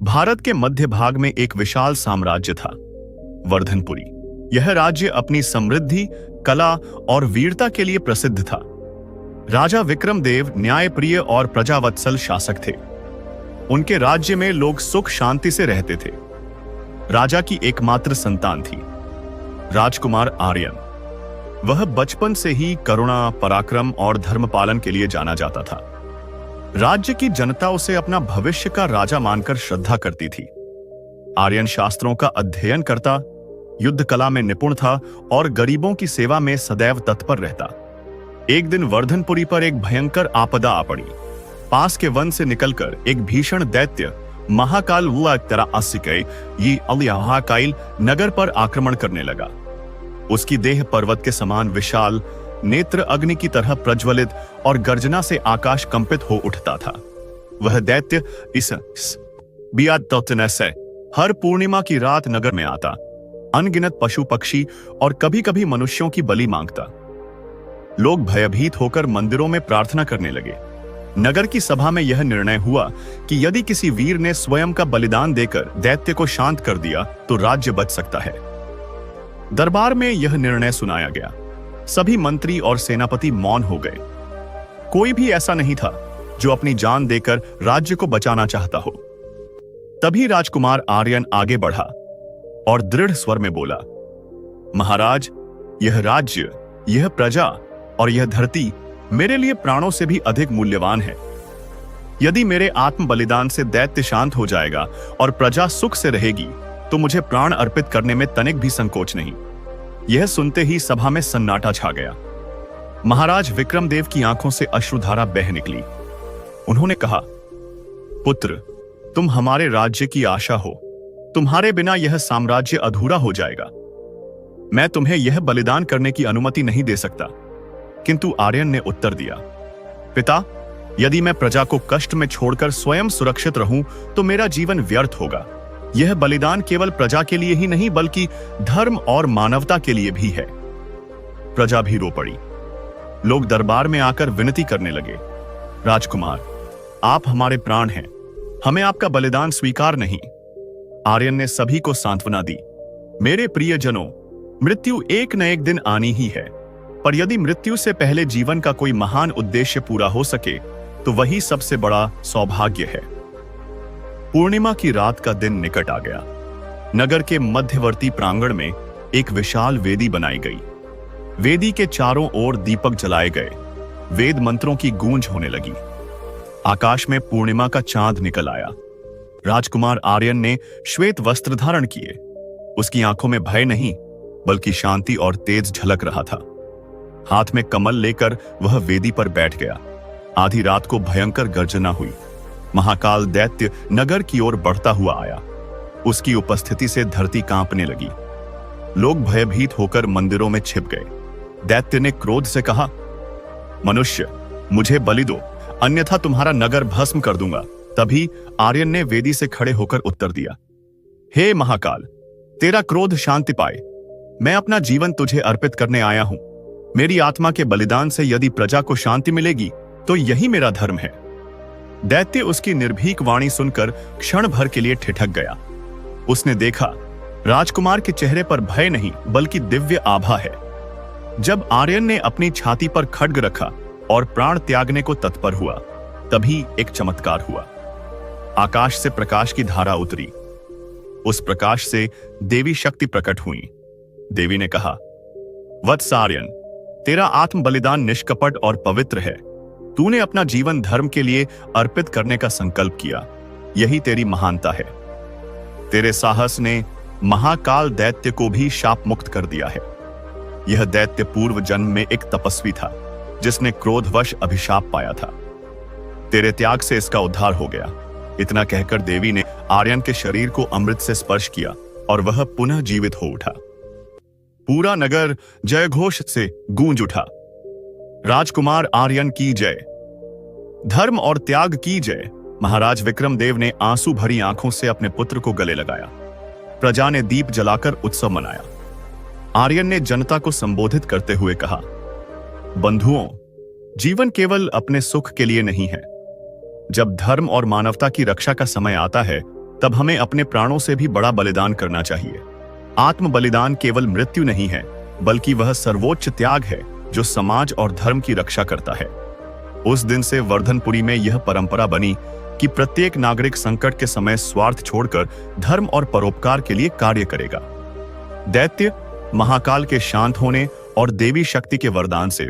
भारत के मध्य भाग में एक विशाल साम्राज्य था, वर्धनपुरी। यह राज्य अपनी समृद्धि, कला और वीरता के लिए प्रसिद्ध था। राजा विक्रमदेव न्यायप्रिय और प्रजावत्सल शासक थे। उनके राज्य में लोग सुख शांति से रहते थे। राजा की एकमात्र संतान थी, राजकुमार आर्यन। वह बचपन से ही करुणा, पराक्रम और धर्मपालन के लिए जाना जाता था। राज्य की जनता उसे अपना भविष्य का राजा मानकर श्रद्धा करती थी। आर्यन शास्त्रों का अध्ययन करता, युद्ध कला में निपुण था और गरीबों की सेवा में सदैव तत्पर रहता। एक दिन वर्धनपुरी पर एक भयंकर आपदा आ पड़ी। पास के वन से निकलकर एक भीषण दैत्य महाकाल नगर पर आक्रमण करने लगा। उसकी देह पर्वत के समान विशाल, नेत्र अग्नि की तरह प्रज्वलित और गर्जना से आकाश कंपित हो उठता था। वह दैत्य हर पूर्णिमा की रात नगर में आता, अनगिनत पशु पक्षी और कभी कभी मनुष्यों की बलि मांगता। लोग भयभीत होकर मंदिरों में प्रार्थना करने लगे। नगर की सभा में यह निर्णय हुआ कि यदि किसी वीर ने स्वयं का बलिदान देकर दैत्य को शांत कर दिया तो राज्य बच सकता है। दरबार में यह निर्णय सुनाया गया। सभी मंत्री और सेनापति मौन हो गए। कोई भी ऐसा नहीं था जो अपनी जान देकर राज्य को बचाना चाहता हो। तभी राजकुमार आर्यन आगे बढ़ा और दृढ़ स्वर में बोला, महाराज, यह राज्य, यह प्रजा और यह धरती मेरे लिए प्राणों से भी अधिक मूल्यवान है। यदि मेरे आत्म बलिदान से दैत्य शांत हो जाएगा और प्रजा सुख से रहेगी तो मुझे प्राण अर्पित करने में तनिक भी संकोच नहीं। यह सुनते ही सभा में सन्नाटा छा गया। महाराज विक्रमदेव की आंखों से अश्रुधारा बह निकली। उन्होंने कहा, पुत्र, तुम हमारे राज्य की आशा हो। तुम्हारे बिना यह साम्राज्य अधूरा हो जाएगा। मैं तुम्हें यह बलिदान करने की अनुमति नहीं दे सकता। किंतु आर्यन ने उत्तर दिया, पिता, यदि मैं प्रजा को कष्ट में छोड़कर स्वयं सुरक्षित रहूं तो मेरा जीवन व्यर्थ होगा। यह बलिदान केवल प्रजा के लिए ही नहीं बल्कि धर्म और मानवता के लिए भी है। प्रजा भी रो पड़ी। लोग दरबार में आकर विनती करने लगे, राजकुमार, आप हमारे प्राण हैं, हमें आपका बलिदान स्वीकार नहीं। आर्यन ने सभी को सांत्वना दी, मेरे प्रियजनों, मृत्यु एक न एक दिन आनी ही है, पर यदि मृत्यु से पहले जीवन का कोई महान उद्देश्य पूरा हो सके तो वही सबसे बड़ा सौभाग्य है। पूर्णिमा की रात का दिन निकट आ गया। नगर के मध्यवर्ती प्रांगण में एक विशाल वेदी बनाई गई। वेदी के चारों ओर दीपक जलाए गए। वेद मंत्रों की गूंज होने लगी। आकाश में पूर्णिमा का चांद निकल आया। राजकुमार आर्यन ने श्वेत वस्त्र धारण किए। उसकी आंखों में भय नहीं बल्कि शांति और तेज झलक रहा था। हाथ में कमल लेकर वह वेदी पर बैठ गया। आधी रात को भयंकर गर्जना हुई। महाकाल दैत्य नगर की ओर बढ़ता हुआ आया। उसकी उपस्थिति से धरती कांपने लगी। लोग भयभीत होकर मंदिरों में छिप गए। दैत्य ने क्रोध से कहा, मनुष्य, मुझे बलि दो, अन्यथा तुम्हारा नगर भस्म कर दूंगा। तभी आर्यन ने वेदी से खड़े होकर उत्तर दिया, हे महाकाल, तेरा क्रोध शांति पाए। मैं अपना जीवन तुझे अर्पित करने आया हूं। मेरी आत्मा के बलिदान से यदि प्रजा को शांति मिलेगी तो यही मेरा धर्म है। दैत्य उसकी निर्भीक वाणी सुनकर क्षण भर के लिए ठिठक गया। उसने देखा, राजकुमार के चेहरे पर भय नहीं बल्कि दिव्य आभा है। जब आर्यन ने अपनी छाती पर खड्ग रखा और प्राण त्यागने को तत्पर हुआ, तभी एक चमत्कार हुआ। आकाश से प्रकाश की धारा उतरी। उस प्रकाश से देवी शक्ति प्रकट हुई। देवी ने कहा, वत्स आर्यन, तेरा आत्म बलिदान निष्कपट और पवित्र है। तूने अपना जीवन धर्म के लिए अर्पित करने का संकल्प किया। यही तेरी महानता है। तेरे साहस ने महाकाल दैत्य को भी शाप मुक्त कर दिया है। यह दैत्य पूर्व जन्म में एक तपस्वी था जिसने क्रोधवश अभिशाप पाया था। तेरे त्याग से इसका उद्धार हो गया। इतना कहकर देवी ने आर्यन के शरीर को अमृत से स्पर्श किया और वह पुनः जीवित हो उठा। पूरा नगर जयघोष से गूंज उठा। राजकुमार आर्यन की जय, धर्म और त्याग की जय। महाराज विक्रमदेव ने आंसू भरी आंखों से अपने पुत्र को गले लगाया। प्रजा ने दीप जलाकर उत्सव मनाया। आर्यन ने जनता को संबोधित करते हुए कहा, बंधुओं, जीवन केवल अपने सुख के लिए नहीं है। जब धर्म और मानवता की रक्षा का समय आता है तब हमें अपने प्राणों से भी बड़ा बलिदान करना चाहिए। आत्म बलिदान केवल मृत्यु नहीं है, बल्कि वह सर्वोच्च त्याग है जो समाज और धर्म की रक्षा करता है। उस दिन से वर्धनपुरी में यह परंपरा बनी कि प्रत्येक नागरिक संकट के समय स्वार्थ छोड़कर धर्म और परोपकार के लिए कार्य करेगा। दैत्य महाकाल के शांत होने और देवी शक्ति के वरदान से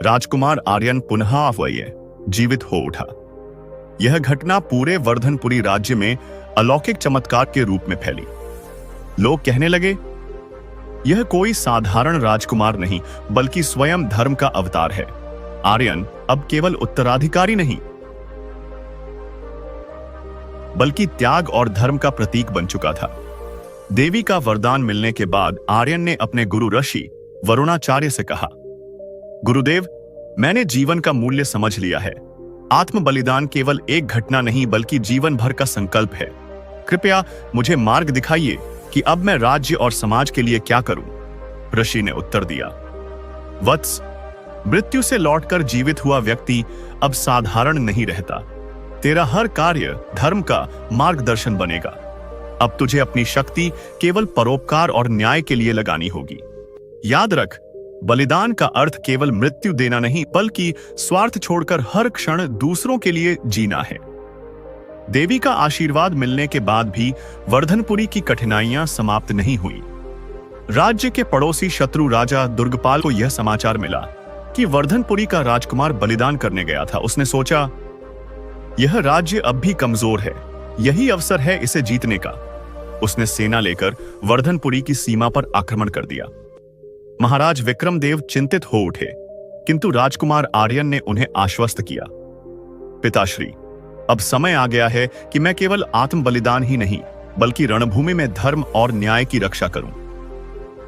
राजकुमार आर्यन पुनः अवयव जीवित हो उठा। यह घटना पूरे वर्धनपुरी राज्य में अलौकिक चमत्कार के रूप में फैली। लोग कहने लगे, यह कोई साधारण राजकुमार नहीं, बल्कि स्वयं धर्म का अवतार है। आर्यन अब केवल उत्तराधिकारी नहीं, बल्कि त्याग और धर्म का प्रतीक बन चुका था। देवी का वरदान मिलने के बाद आर्यन ने अपने गुरु ऋषि वरुणाचार्य से कहा, गुरुदेव, मैंने जीवन का मूल्य समझ लिया है। आत्म बलिदान केवल एक घटना नहीं, बल्कि जीवन भर का संकल्प है। कृपया मुझे मार्ग दिखाइए कि अब मैं राज्य और समाज के लिए क्या करूं। ऋषि ने उत्तर दिया, वत्स, मृत्यु से लौटकर जीवित हुआ व्यक्ति अब साधारण नहीं रहता। तेरा हर कार्य धर्म का मार्गदर्शन बनेगा। अब तुझे अपनी शक्ति केवल परोपकार और न्याय के लिए लगानी होगी। याद रख, बलिदान का अर्थ केवल मृत्यु देना नहीं, बल्कि स्वार्थ छोड़कर हर क्षण दूसरों के लिए जीना है। देवी का आशीर्वाद मिलने के बाद भी वर्धनपुरी की कठिनाइयां समाप्त नहीं हुई। राज्य के पड़ोसी शत्रु राजा दुर्गपाल को यह समाचार मिला कि वर्धनपुरी का राजकुमार बलिदान करने गया था। उसने सोचा, यह राज्य अब भी कमजोर है, यही अवसर है इसे जीतने का। उसने सेना लेकर वर्धनपुरी की सीमा पर आक्रमण कर दिया। महाराज विक्रमदेव चिंतित हो उठे, किंतु राजकुमार आर्यन ने उन्हें आश्वस्त किया, पिताश्री, अब समय आ गया है कि मैं केवल आत्म बलिदान ही नहीं, बल्कि रणभूमि में धर्म और न्याय की रक्षा करूं।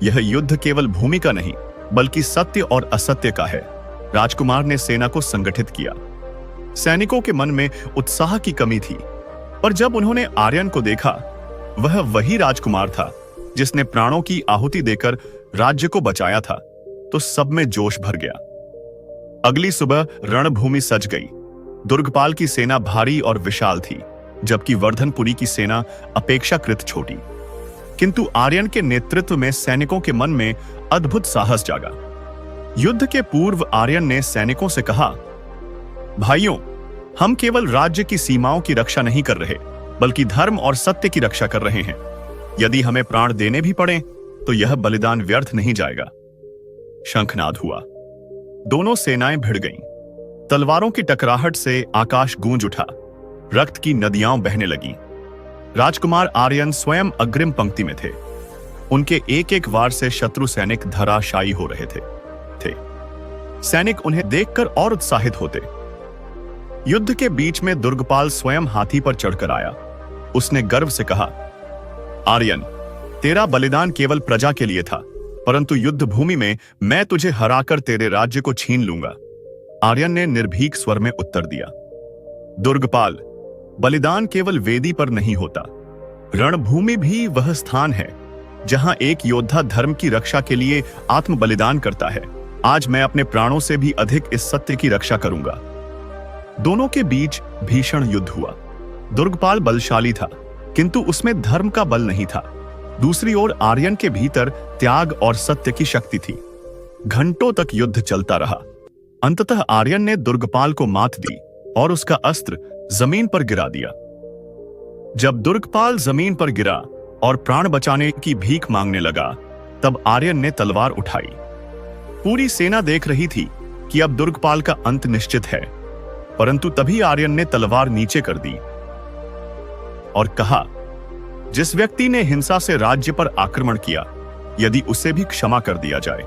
यह युद्ध केवल भूमि का नहीं, बल्कि सत्य और असत्य का है। राजकुमार ने सेना को संगठित किया। सैनिकों के मन में उत्साह की कमी थी, पर जब उन्होंने आर्यन को देखा, वह वही राजकुमार था जिसने प्राणों की आहुति देकर राज्य को बचाया था, तो सब में जोश भर गया। अगली सुबह रणभूमि सज गई। दुर्गपाल की सेना भारी और विशाल थी, जबकि वर्धनपुरी की सेना अपेक्षाकृत छोटी। किंतु आर्यन के नेतृत्व में सैनिकों के मन में अद्भुत साहस जागा। युद्ध के पूर्व आर्यन ने सैनिकों से कहा, भाइयों, हम केवल राज्य की सीमाओं की रक्षा नहीं कर रहे, बल्कि धर्म और सत्य की रक्षा कर रहे हैं। यदि हमें प्राण देने भी पड़े तो यह बलिदान व्यर्थ नहीं जाएगा। शंखनाद हुआ। दोनों सेनाएं भिड़ गईं। तलवारों की टकराहट से आकाश गूंज उठा। रक्त की नदियां बहने लगीं। राजकुमार आर्यन स्वयं अग्रिम पंक्ति में थे। उनके एक एक वार से शत्रु सैनिक धराशायी हो रहे थे। सैनिक उन्हें देखकर और उत्साहित होते। युद्ध के बीच में दुर्गपाल स्वयं हाथी पर चढ़कर आया। उसने गर्व से कहा, आर्यन, तेरा बलिदान केवल प्रजा के लिए था, परंतु युद्ध भूमि में मैं तुझे हराकर तेरे राज्य को छीन लूंगा। आर्यन ने निर्भीक स्वर में उत्तर दिया, दुर्गपाल, बलिदान केवल वेदी पर नहीं होता, रणभूमि भी वह स्थान है जहां एक योद्धा धर्म की रक्षा के लिए आत्म बलिदान करता है। आज मैं अपने प्राणों से भी अधिक इस सत्य की रक्षा करूंगा। दोनों के बीच भीषण युद्ध हुआ। दुर्गपाल बलशाली था, किंतु उसमें धर्म का बल नहीं था। दूसरी ओर आर्यन के भीतर त्याग और सत्य की शक्ति थी। घंटों तक युद्ध चलता रहा। अंततः आर्यन ने दुर्गपाल को मात दी और उसका अस्त्र जमीन पर गिरा दिया। जब दुर्गपाल जमीन पर गिरा और प्राण बचाने की भीख मांगने लगा, तब आर्यन ने तलवार उठाई। पूरी सेना देख रही थी कि अब दुर्गपाल का अंत निश्चित है, परंतु तभी आर्यन ने तलवार नीचे कर दी और कहा, जिस व्यक्ति ने हिंसा से राज्य पर आक्रमण किया, यदि उसे भी क्षमा कर दिया जाए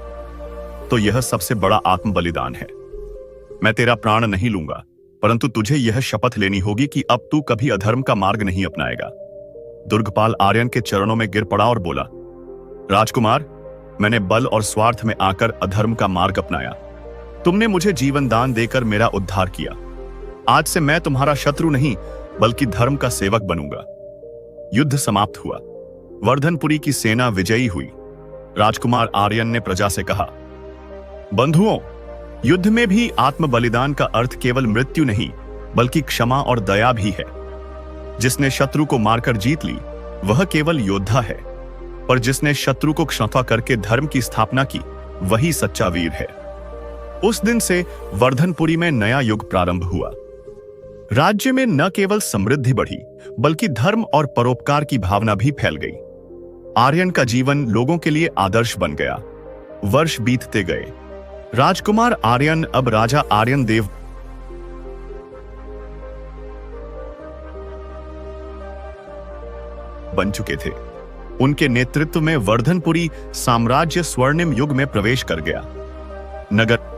तो यह सबसे बड़ा आत्म बलिदान है। मैं तेरा प्राण नहीं लूंगा, परंतु तुझे यह शपथ लेनी होगी कि अब तू कभी अधर्म का मार्ग नहीं अपनाएगा। दुर्गपाल आर्यन के चरणों में गिर पड़ा और बोला, राजकुमार, मैंने बल और स्वार्थ में आकर अधर्म का मार्ग अपनाया। तुमने मुझे जीवन दान देकर मेरा उद्धार किया। आज से मैं तुम्हारा शत्रु नहीं, बल्कि धर्म का सेवक बनूंगा। युद्ध समाप्त हुआ। वर्धनपुरी की सेना विजयी हुई। राजकुमार आर्यन ने प्रजा से कहा, बंधुओं, युद्ध में भी आत्म बलिदान का अर्थ केवल मृत्यु नहीं, बल्कि क्षमा और दया भी है। जिसने शत्रु को मारकर जीत ली वह केवल योद्धा है, पर जिसने शत्रु को क्षमा करके धर्म की स्थापना की वही सच्चा वीर है। उस दिन से वर्धनपुरी में नया युग प्रारंभ हुआ। राज्य में न केवल समृद्धि बढ़ी बल्कि धर्म और परोपकार की भावना भी फैल गई। आर्यन का जीवन लोगों के लिए आदर्श बन गया। वर्ष बीतते गए। राजकुमार आर्यन अब राजा आर्यन देव बन चुके थे। उनके नेतृत्व में वर्धनपुरी साम्राज्य स्वर्णिम युग में प्रवेश कर गया। नगर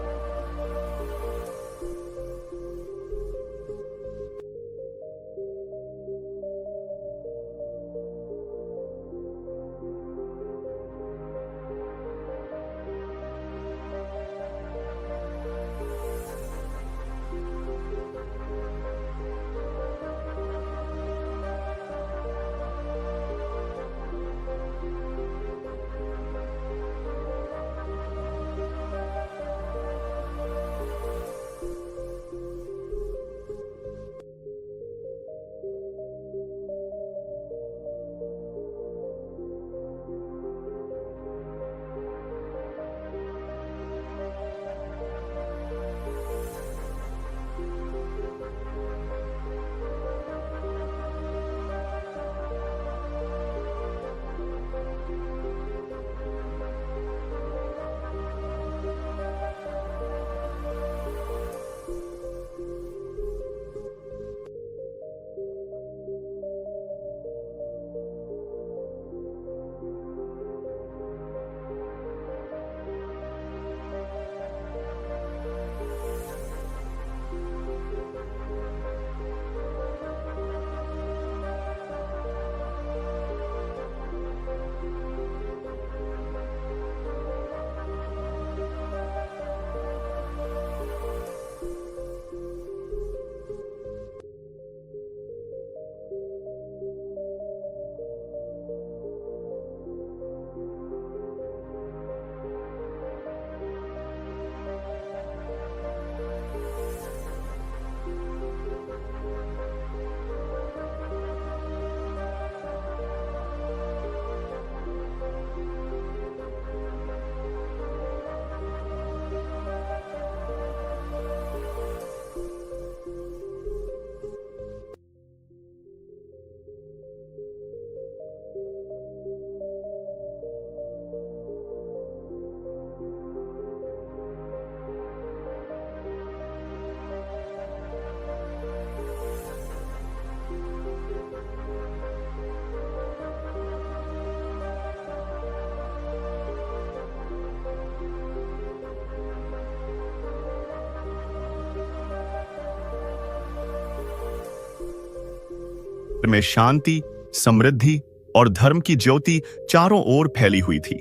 में शांति, समृद्धि और धर्म की ज्योति चारों ओर फैली हुई थी।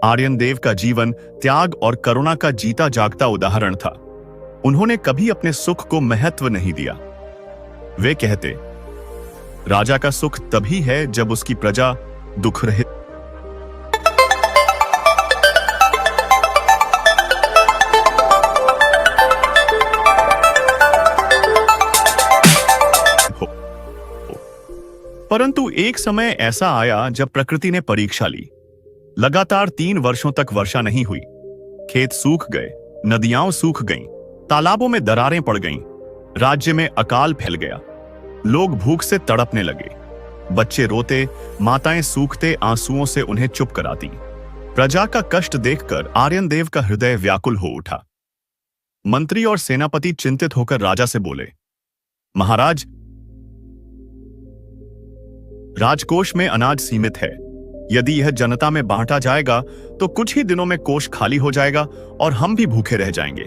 आर्यन देव का जीवन त्याग और करुणा का जीता जागता उदाहरण था। उन्होंने कभी अपने सुख को महत्व नहीं दिया। वे कहते, राजा का सुख तभी है जब उसकी प्रजा दुख रहित हो। परंतु एक समय ऐसा आया जब प्रकृति ने परीक्षा ली। लगातार 3 वर्षों तक वर्षा नहीं हुई। खेत सूख गए, नदियां सूख गईं, तालाबों में दरारें पड़ गईं, राज्य में अकाल फैल गया। लोग भूख से तड़पने लगे। बच्चे रोते, माताएं सूखते आंसुओं से उन्हें चुप कराती। प्रजा का कष्ट देखकर आर्यन देव का हृदय व्याकुल हो उठा। मंत्री और सेनापति चिंतित होकर राजा से बोले, महाराज, राजकोष में अनाज सीमित है। यदि यह जनता में बांटा जाएगा तो कुछ ही दिनों में कोष खाली हो जाएगा और हम भी भूखे रह जाएंगे।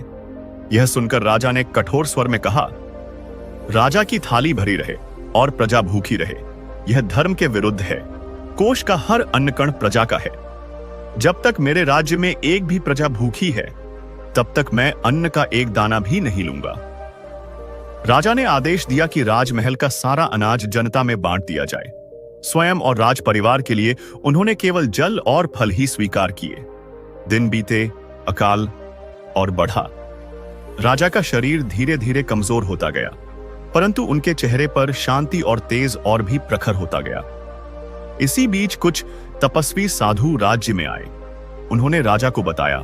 यह सुनकर राजा ने कठोर स्वर में कहा, राजा की थाली भरी रहे और प्रजा भूखी रहे, यह धर्म के विरुद्ध है। कोष का हर अन्न कण प्रजा का है। जब तक मेरे राज्य में एक भी प्रजा भूखी है, तब तक मैं अन्न का एक दाना भी नहीं लूंगा। राजा ने आदेश दिया कि राजमहल का सारा अनाज जनता में बांट दिया जाए। स्वयं और राज परिवार के लिए उन्होंने केवल जल और फल ही स्वीकार किए। दिन बीते, अकाल और बढ़ा। राजा का शरीर धीरे धीरे कमजोर होता गया। परंतु उनके चेहरे पर शांति और तेज और भी प्रखर होता गया। इसी बीच कुछ तपस्वी साधु राज्य में आए। उन्होंने राजा को बताया,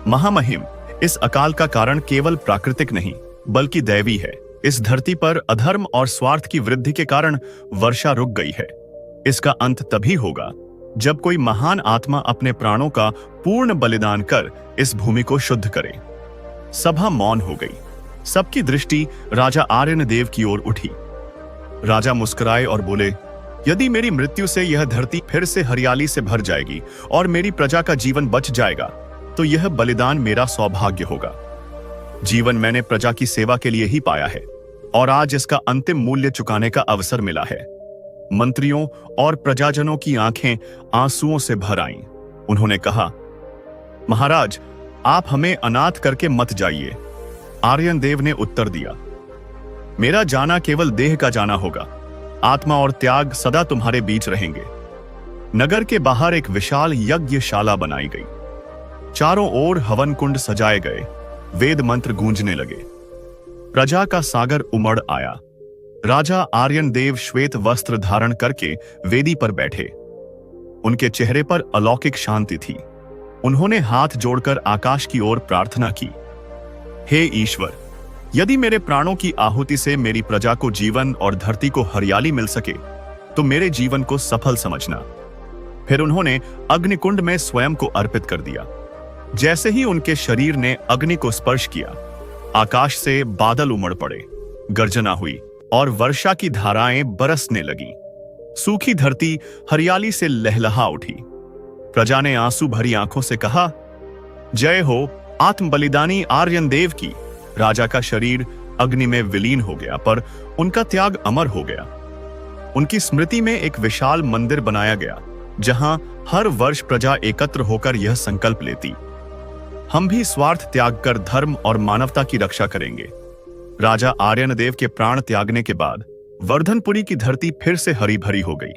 महामहिम, इस अकाल का कारण केवल प्राकृतिक नहीं बल्कि दैवी है। इस धरती पर अधर्म और स्वार्थ की वृद्धि के कारण वर्षा रुक गई है। इसका अंत तभी होगा जब कोई महान आत्मा अपने प्राणों का पूर्ण बलिदान कर इस भूमि को शुद्ध करे। सभा मौन हो गई। सबकी दृष्टि राजा आर्यनदेव की ओर उठी। राजा मुस्कुराए और बोले, यदि मेरी मृत्यु से यह धरती फिर से हरियाली से भर जाएगी और मेरी प्रजा का जीवन बच जाएगा तो यह बलिदान मेरा सौभाग्य होगा। जीवन मैंने प्रजा की सेवा के लिए ही पाया है और आज इसका अंतिम मूल्य चुकाने का अवसर मिला है। मंत्रियों और प्रजाजनों की आंखें आंसुओं से भर आईं। उन्होंने कहा, महाराज, आप हमें अनाथ करके मत जाइए। आर्यनदेव ने उत्तर दिया, मेरा जाना केवल देह का जाना होगा। आत्मा और त्याग सदा तुम्हारे बीच रहेंगे। नगर के बाहर एक विशाल यज्ञशाला बनाई गई। चारों ओर हवन कुंड सजाए गए। वेद मंत्र गूंजने लगे। प्रजा का सागर उमड़ आया। राजा आर्यनदेव श्वेत वस्त्र धारण करके वेदी पर बैठे। उनके चेहरे पर अलौकिक शांति थी। उन्होंने हाथ जोड़कर आकाश की ओर प्रार्थना की, हे ईश्वर, यदि मेरे प्राणों की आहुति से मेरी प्रजा को जीवन और धरती को हरियाली मिल सके तो मेरे जीवन को सफल समझना। फिर उन्होंने अग्निकुंड में स्वयं को अर्पित कर दिया। जैसे ही उनके शरीर ने अग्नि को स्पर्श किया, आकाश से बादल उमड़ पड़े, गर्जना हुई और वर्षा की धाराएं बरसने लगीं। सूखी धरती हरियाली से लहलहा उठी। प्रजा ने आंसू भरी आंखों से कहा, जय हो आत्म बलिदानी आर्यनदेव की। राजा का शरीर अग्नि में विलीन हो गया, पर उनका त्याग अमर हो गया। उनकी स्मृति में एक विशाल मंदिर बनाया गया, जहां हर वर्ष प्रजा एकत्र होकर यह संकल्प लेती, हम भी स्वार्थ त्याग कर धर्म और मानवता की रक्षा करेंगे। राजा आर्यनदेव के प्राण त्यागने के बाद वर्धनपुरी की धरती फिर से हरी भरी हो गई।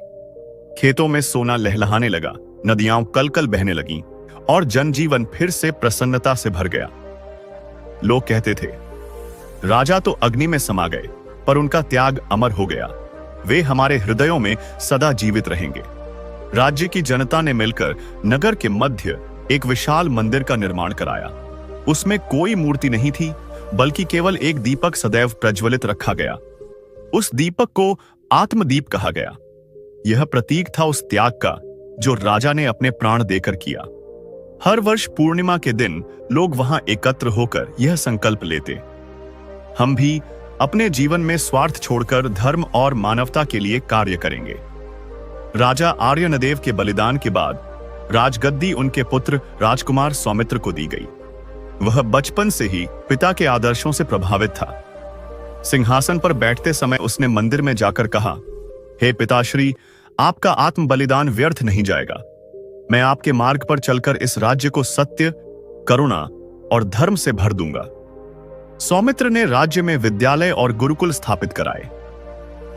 खेतों में सोना लहलहाने लगा, नदियां कलकल बहने लगीं और जनजीवन फिर से प्रसन्नता से भर गया। लोग कहते थे, राजा तो अग्नि में समा गए, पर उनका त्याग अमर हो गया। वे हमारे हृदयों में सदा जीवित रहेंगे। राज्य की जनता ने मिलकर नगर के मध्य एक विशाल मंदिर का निर्माण कराया। उसमें कोई मूर्ति नहीं थी, बल्कि केवल एक दीपक सदैव प्रज्वलित रखा गया। उस दीपक को आत्मदीप कहा गया। यह प्रतीक था उस त्याग का जो राजा ने अपने प्राण देकर किया। हर वर्ष पूर्णिमा के दिन लोग वहां एकत्र होकर यह संकल्प लेते, हम भी अपने जीवन में स्वार्थ छोड़कर धर्म और मानवता के लिए कार्य करेंगे। राजा आर्यनदेव के बलिदान के बाद राजगद्दी उनके पुत्र राजकुमार सौमित्र को दी गई। वह बचपन से ही पिता के आदर्शों से प्रभावित था। सिंहासन पर बैठते समय उसने मंदिर में जाकर कहा, हे पिताश्री, आपका आत्म बलिदान व्यर्थ नहीं जाएगा। मैं आपके मार्ग पर चलकर इस राज्य को सत्य, करुणा और धर्म से भर दूंगा। सौमित्र ने राज्य में विद्यालय और गुरुकुल स्थापित कराए।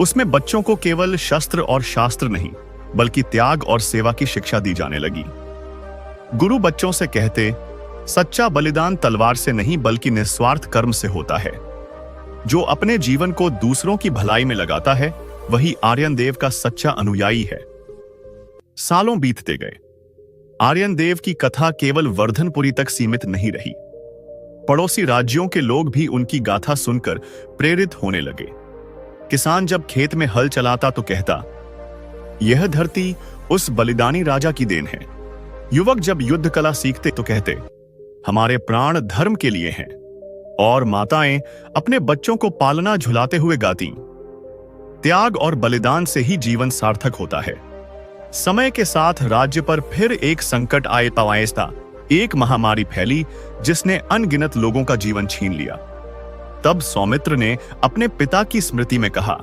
उसमें बच्चों को केवल शस्त्र और शास्त्र नहीं, बल्कि त्याग और सेवा की शिक्षा दी जाने लगी। गुरु बच्चों से कहते, सच्चा बलिदान तलवार से नहीं बल्कि निस्वार्थ कर्म से होता है। जो अपने जीवन को दूसरों की भलाई में लगाता है, वही आर्यनदेव का सच्चा अनुयायी है। सालों बीतते गए। आर्यनदेव की कथा केवल वर्धनपुरी तक सीमित नहीं रही। पड़ोसी राज्यों के लोग भी उनकी गाथा सुनकर प्रेरित होने लगे। किसान जब खेत में हल चलाता तो कहता, यह धरती उस बलिदानी राजा की देन है। युवक जब युद्ध कला सीखते तो कहते, हमारे प्राण धर्म के लिए हैं। और माताएं अपने बच्चों को पालना झुलाते हुए गाती, त्याग और बलिदान से ही जीवन सार्थक होता है। समय के साथ राज्य पर फिर एक संकट आया। एक महामारी फैली जिसने अनगिनत लोगों का जीवन छीन लिया। तब सौमित्र ने अपने पिता की स्मृति में कहा,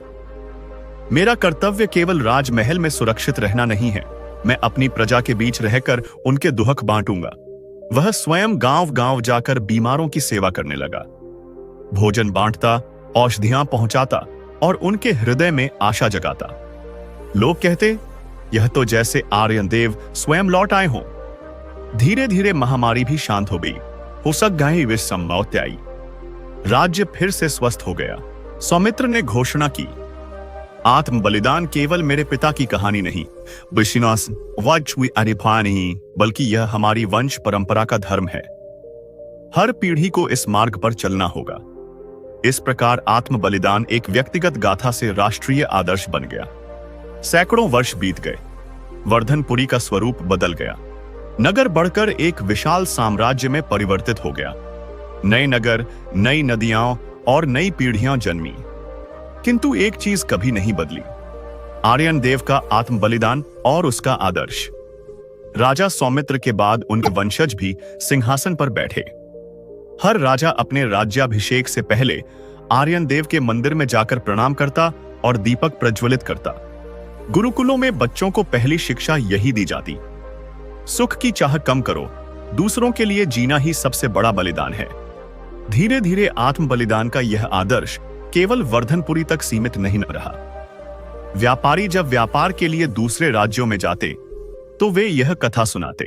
मेरा कर्तव्य केवल राजमहल में सुरक्षित रहना नहीं है, मैं अपनी प्रजा के बीच रहकर उनके दुख बांटूंगा। वह स्वयं गांव-गांव जाकर बीमारों की सेवा करने लगा, भोजन बांटता, औषधियां पहुंचाता और उनके हृदय में आशा जगाता। लोग कहते, यह तो जैसे आर्यनदेव स्वयं लौट आए हों। धीरे धीरे महामारी भी शांत हो गई। हुसक गाय विष संभवत्याई। राज्य फिर से स्वस्थ हो गया। सौमित्र ने घोषणा की, आत्म बलिदान केवल मेरे पिता की कहानी नहीं, बल्कि यह हमारी वंश परंपरा का धर्म है। हर पीढ़ी को इस मार्ग पर चलना होगा। इस प्रकार आत्म बलिदान एक व्यक्तिगत गाथा से राष्ट्रीय आदर्श बन गया। सैकड़ों वर्ष बीत गए, वर्धनपुरी का स्वरूप बदल गया। नगर बढ़कर एक विशाल साम्राज्य में परिवर्तित हो गया। नए नगर, नई नदियां और नई पीढ़ियां जन्मी, किंतु एक चीज कभी नहीं बदली, आर्यन देव का आत्म बलिदान और उसका आदर्श। राजा सौमित्र के बाद उनके वंशज भी सिंहासन पर बैठे। हर राजा अपने राज्याभिषेक से पहले आर्यन देव के मंदिर में जाकर प्रणाम करता और दीपक प्रज्वलित करता। गुरुकुलों में बच्चों को पहली शिक्षा यही दी जाती, सुख की चाह कम करो, दूसरों के लिए जीना ही सबसे बड़ा बलिदान है। धीरे धीरे आत्म बलिदान का यह आदर्श केवल वर्धनपुरी तक सीमित नहीं रहा। व्यापारी जब व्यापार के लिए दूसरे राज्यों में जाते तो वे यह कथा सुनाते।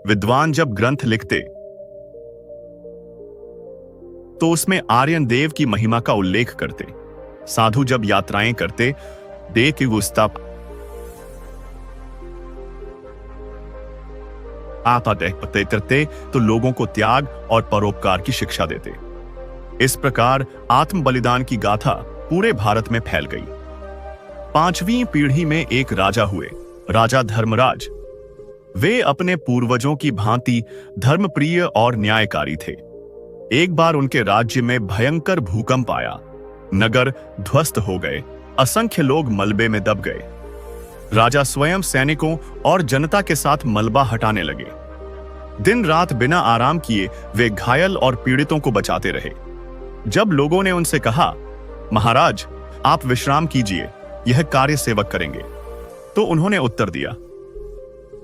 विद्वान जब ग्रंथ लिखते तो उसमें आर्यन देव की महिमा का उल्लेख करते। साधु जब यात्राएं करते देह की गुस्ता करते तो लोगों को त्याग और परोपकार की शिक्षा देते। इस प्रकार आत्म बलिदान की गाथा पूरे भारत में फैल गई। 5वीं पीढ़ी में एक राजा हुए, राजा धर्मराज। वे अपने पूर्वजों की भांति धर्मप्रिय और न्यायकारी थे। एक बार उनके राज्य में भयंकर भूकंप आया, नगर ध्वस्त हो गए, असंख्य लोग मलबे में दब गए। राजा स्वयं सैनिकों और जनता के साथ मलबा हटाने लगे। दिन रात बिना आराम किए वे घायल और पीड़ितों को बचाते रहे। जब लोगों ने उनसे कहा, महाराज आप विश्राम कीजिए, यह कार्य सेवक करेंगे, तो उन्होंने उत्तर दिया,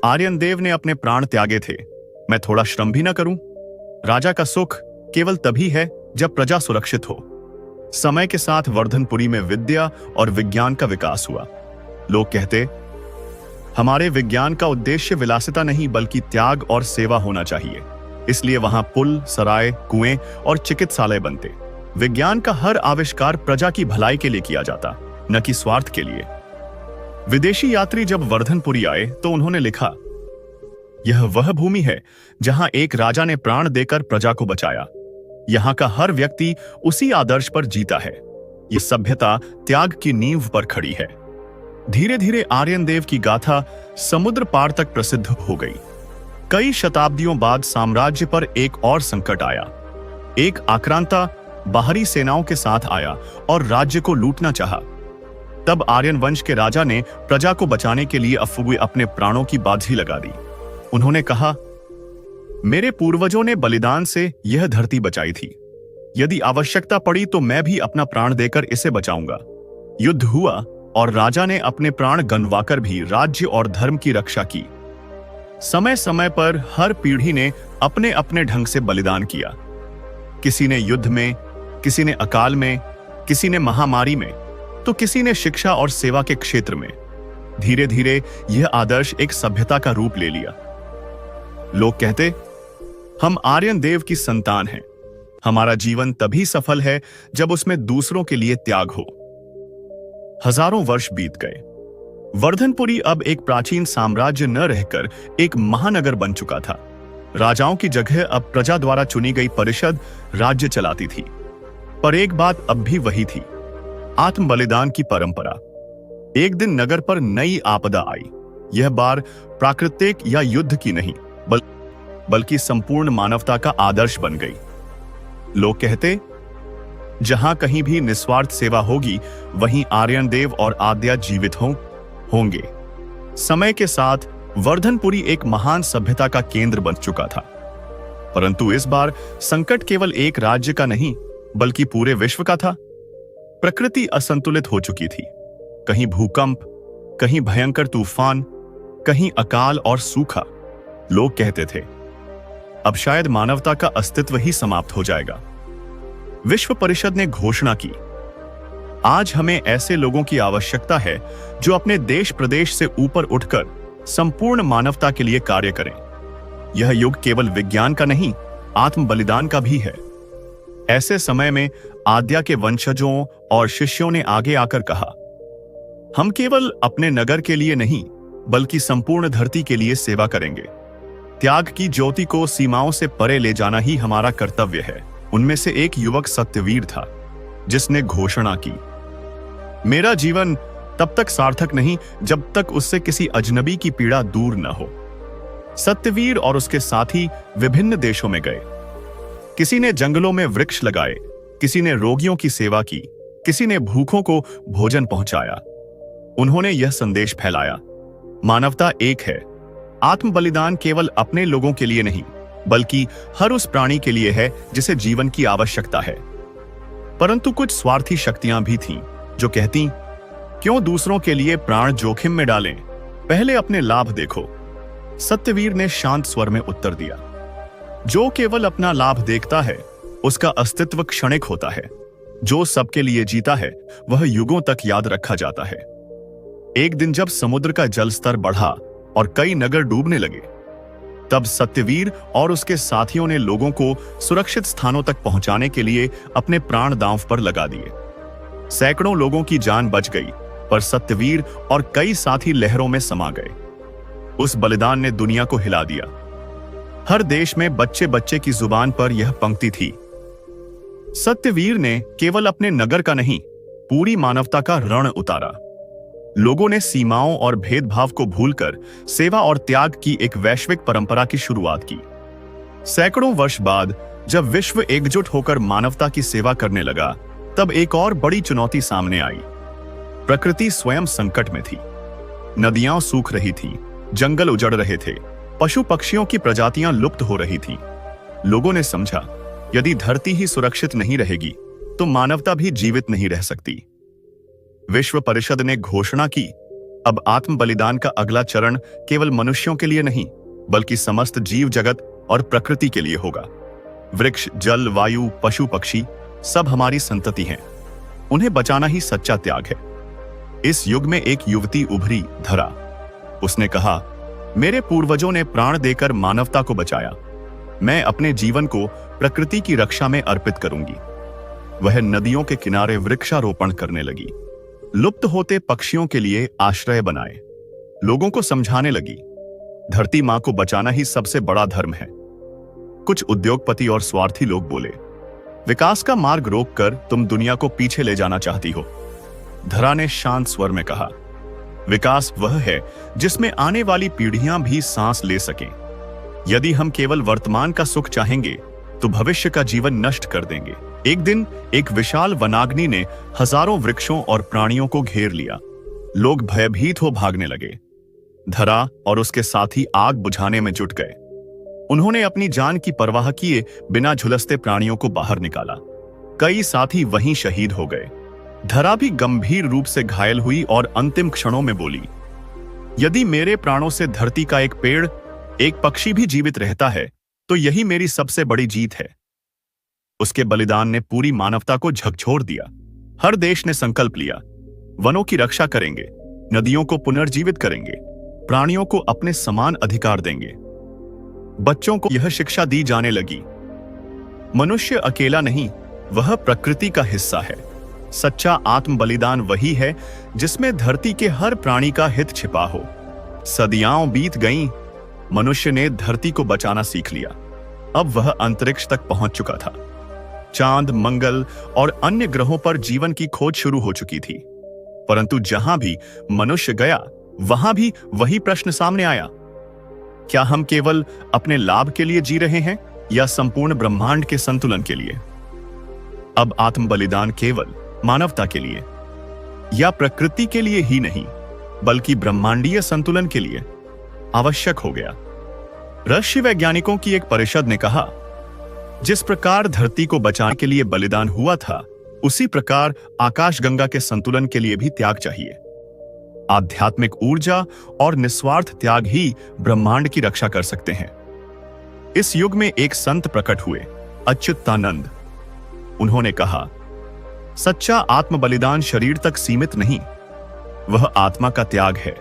आर्यन देव ने अपने प्राण त्यागे थे, मैं थोड़ा श्रम भी न करूं? राजा का सुख केवल तभी है जब प्रजा सुरक्षित हो। समय के साथ वर्धनपुरी में विद्या और विज्ञान का विकास हुआ। लोग कहते, हमारे विज्ञान का उद्देश्य विलासिता नहीं बल्कि त्याग और सेवा होना चाहिए, इसलिए वहां पुल, सराय, कुएं और चिकित्सालय बनते। विज्ञान का हर आविष्कार प्रजा की भलाई के लिए किया जाता, न कि स्वार्थ के लिए। विदेशी यात्री जब वर्धनपुरी आए तो उन्होंने लिखा, यह वह भूमि है जहां एक राजा ने प्राण देकर प्रजा को बचाया। यहां का हर व्यक्ति उसी आदर्श पर जीता है। यह सभ्यता त्याग की नींव पर खड़ी है। धीरे धीरे आर्यन देव की गाथा समुद्र पार तक प्रसिद्ध हो गई। कई शताब्दियों बाद साम्राज्य पर एक और संकट आया। एक आक्रांता बाहरी सेनाओं के साथ आया और राज्य को लूटना चाहा। तब आर्यन वंश के राजा ने प्रजा को बचाने के लिए अपने प्राणों की बाजी लगा दी। उन्होंने कहा, मेरे पूर्वजों ने बलिदान से यह धरती बचाई थी, यदि आवश्यकता पड़ी तो मैं भी अपना प्राण देकर इसे बचाऊंगा। युद्ध हुआ और राजा ने अपने प्राण गंवाकर भी राज्य और धर्म की रक्षा की। समय समय पर हर पीढ़ी ने अपने अपने ढंग से बलिदान किया। किसी ने युद्ध में, किसी ने अकाल में, किसी ने महामारी में, तो किसी ने शिक्षा और सेवा के क्षेत्र में। धीरे धीरे यह आदर्श एक सभ्यता का रूप ले लिया। लोग कहते, हम आर्यन देव की संतान हैं। हमारा जीवन तभी सफल है जब उसमें दूसरों के लिए त्याग हो। हजारों वर्ष बीत गए। वर्धनपुरी अब एक प्राचीन साम्राज्य न रहकर एक महानगर बन चुका था। राजाओं की जगह अब प्रजा द्वारा चुनी गई परिषद राज्य चलाती थी। पर एक बात अब भी वही थी, आत्म बलिदान की परंपरा। एक दिन नगर पर नई आपदा आई। यह बार प्राकृतिक या युद्ध की नहीं, बल्कि संपूर्ण मानवता का आदर्श बन गई। लोग कहते, जहां कहीं भी निस्वार्थ सेवा होगी वहीं आर्यन देव और आद्या जीवित होंगे। समय के साथ वर्धनपुरी एक महान सभ्यता का केंद्र बन चुका था। परंतु इस बार संकट केवल एक राज्य का नहीं बल्कि पूरे विश्व का था। प्रकृति असंतुलित हो चुकी थी। कहीं भूकंप, कहीं भयंकर तूफान, कहीं अकाल और सूखा। लोग कहते थे, अब शायद मानवता का अस्तित्व ही समाप्त हो जाएगा। विश्व परिषद ने घोषणा की, आज हमें ऐसे लोगों की आवश्यकता है जो अपने देश प्रदेश से ऊपर उठकर संपूर्ण मानवता के लिए कार्य करें। यह युग केवल विज्ञान का नहीं, आत्म बलिदान का भी है। ऐसे समय में आद्या के वंशजों और शिष्यों ने आगे आकर कहा, हम केवल अपने नगर के लिए नहीं बल्कि संपूर्ण धरती के लिए सेवा करेंगे। त्याग की ज्योति को सीमाओं से परे ले जाना ही हमारा कर्तव्य है। उनमें से एक युवक सत्यवीर था, जिसने घोषणा की, मेरा जीवन तब तक सार्थक नहीं जब तक उससे किसी अजनबी की पीड़ा दूर न हो। सत्यवीर और उसके साथी विभिन्न देशों में गए। किसी ने जंगलों में वृक्ष लगाए, किसी ने रोगियों की सेवा की, किसी ने भूखों को भोजन पहुंचाया। उन्होंने यह संदेश फैलाया, मानवता एक है। आत्म बलिदान केवल अपने लोगों के लिए नहीं बल्कि हर उस प्राणी के लिए है जिसे जीवन की आवश्यकता है। परंतु कुछ स्वार्थी शक्तियां भी थीं जो कहती, क्यों दूसरों के लिए प्राण जोखिम में डालें, पहले अपने लाभ देखो। सत्यवीर ने शांत स्वर में उत्तर दिया, जो केवल अपना लाभ देखता है उसका अस्तित्व क्षणिक होता है। जो सबके लिए जीता है वह युगों तक याद रखा जाता है। एक दिन जब समुद्र का जल स्तर बढ़ा और कई नगर डूबने लगे, तब सत्यवीर और उसके साथियों ने लोगों को सुरक्षित स्थानों तक पहुंचाने के लिए अपने प्राण दांव पर लगा दिए। सैकड़ों लोगों की जान बच गई, पर सत्यवीर और कई साथी लहरों में समा गए। उस बलिदान ने दुनिया को हिला दिया। हर देश में बच्चे बच्चे की जुबान पर यह पंक्ति थी, सत्यवीर ने केवल अपने नगर का नहीं पूरी मानवता का ऋण उतारा। लोगों ने सीमाओं और भेदभाव को भूलकर सेवा और त्याग की एक वैश्विक परंपरा की शुरुआत की। सैकड़ों वर्ष बाद जब विश्व एकजुट होकर मानवता की सेवा करने लगा, तब एक और बड़ी चुनौती सामने आई। प्रकृति स्वयं संकट में थी। नदियां सूख रही थीं, जंगल उजड़ रहे थे, पशु पक्षियों की प्रजातियां लुप्त हो रही थीं। लोगों ने समझा, यदि धरती ही सुरक्षित नहीं रहेगी तो मानवता भी जीवित नहीं रह सकती। विश्व परिषद ने घोषणा की, अब आत्म बलिदान का अगला चरण केवल मनुष्यों के लिए नहीं बल्कि समस्त जीव जगत और प्रकृति के लिए होगा। वृक्ष, जल, वायु, पशु पक्षी सब हमारी संतति हैं। उन्हें बचाना ही सच्चा त्याग है। इस युग में एक युवती उभरी, धरा। उसने कहा, मेरे पूर्वजों ने प्राण देकर मानवता को बचाया। मैं अपने जीवन को प्रकृति की रक्षा में अर्पित करूंगी। वह नदियों के किनारे वृक्षारोपण करने लगी, लुप्त होते पक्षियों के लिए आश्रय बनाए, लोगों को समझाने लगी, धरती मां को बचाना ही सबसे बड़ा धर्म है। कुछ उद्योगपति और स्वार्थी लोग बोले, विकास का मार्ग रोककर तुम दुनिया को पीछे ले जाना चाहती हो। धरा ने शांत स्वर में कहा, विकास वह है जिसमें आने वाली पीढ़ियां भी सांस ले सकें। यदि हम केवल वर्तमान का सुख चाहेंगे तो भविष्य का जीवन नष्ट कर देंगे। एक दिन एक विशाल वनाग्नि ने हजारों वृक्षों और प्राणियों को घेर लिया। लोग भयभीत हो भागने लगे। धरा और उसके साथी आग बुझाने में जुट गए। उन्होंने अपनी जान की परवाह किए बिना झुलसते प्राणियों को बाहर निकाला। कई साथी वहीं शहीद हो गए। धरा भी गंभीर रूप से घायल हुई और अंतिम क्षणों में बोली, यदि मेरे प्राणों से धरती का एक पेड़, एक पक्षी भी जीवित रहता है तो यही मेरी सबसे बड़ी जीत है। उसके बलिदान ने पूरी मानवता को झकझोर दिया। हर देश ने संकल्प लिया, वनों की रक्षा करेंगे, नदियों को पुनर्जीवित करेंगे, प्राणियों को अपने समान अधिकार देंगे। बच्चों को यह शिक्षा दी जाने लगी, मनुष्य अकेला नहीं, वह प्रकृति का हिस्सा है। सच्चा आत्म बलिदान वही है जिसमें धरती के हर प्राणी का हित छिपा हो। सदियां बीत गईं, मनुष्य ने धरती को बचाना सीख लिया। अब वह अंतरिक्ष तक पहुंच चुका था। चांद, मंगल और अन्य ग्रहों पर जीवन की खोज शुरू हो चुकी थी। परंतु जहां भी मनुष्य गया वहां भी वही प्रश्न सामने आया, क्या हम केवल अपने लाभ के लिए जी रहे हैं या संपूर्ण ब्रह्मांड के संतुलन के लिए? अब आत्म बलिदान केवल मानवता के लिए या प्रकृति के लिए ही नहीं बल्कि ब्रह्मांडीय संतुलन के लिए आवश्यक हो गया। ऋषि वैज्ञानिकों की एक परिषद ने कहा, जिस प्रकार धरती को बचाने के लिए बलिदान हुआ था, उसी प्रकार आकाशगंगा के संतुलन के लिए भी त्याग चाहिए। आध्यात्मिक ऊर्जा और निस्वार्थ त्याग ही ब्रह्मांड की रक्षा कर सकते हैं। इस युग में एक संत प्रकट हुए, अच्युतानंद। उन्होंने कहा, सच्चा आत्म बलिदान शरीर तक सीमित नहीं, वह आत्मा का त्याग है।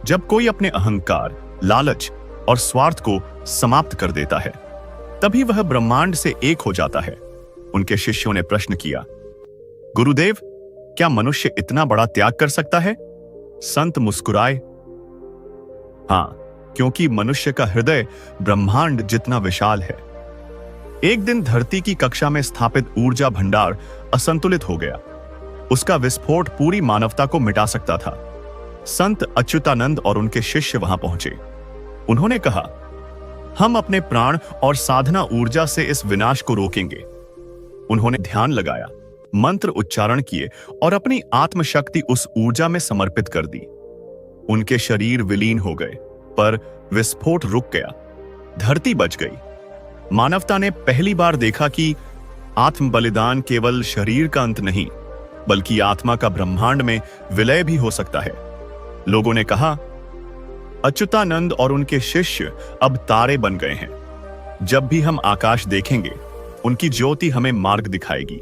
जब कोई अपने अहंकार, लालच और स्वार्थ को समाप्त कर देता है, तभी वह ब्रह्मांड से एक हो जाता है। उनके शिष्यों ने प्रश्न किया, गुरुदेव, क्या मनुष्य इतना बड़ा त्याग कर सकता है? संत मुस्कुराए, हाँ, क्योंकि मनुष्य का हृदय ब्रह्मांड जितना विशाल है। एक दिन धरती की कक्षा में स्थापित ऊर्जा भंडार असंतुलित हो गया। उसका विस्फोट पूरी मानवता को मिटा सकता था। संत अच्युतानंद और उनके शिष्य वहां पहुंचे। उन्होंने कहा, हम अपने प्राण और साधना ऊर्जा से इस विनाश को रोकेंगे। उन्होंने ध्यान लगाया, मंत्र उच्चारण किए और अपनी आत्मशक्ति उस ऊर्जा में समर्पित कर दी। उनके शरीर विलीन हो गए, पर विस्फोट रुक गया। धरती बच गई। मानवता ने पहली बार देखा कि आत्म बलिदान केवल शरीर का अंत नहीं, बल्कि आत्मा का ब्रह्मांड में विलय भी हो सकता है। लोगों ने कहा, अच्युतानंद और उनके शिष्य अब तारे बन गए हैं। जब भी हम आकाश देखेंगे, उनकी ज्योति हमें मार्ग दिखाएगी।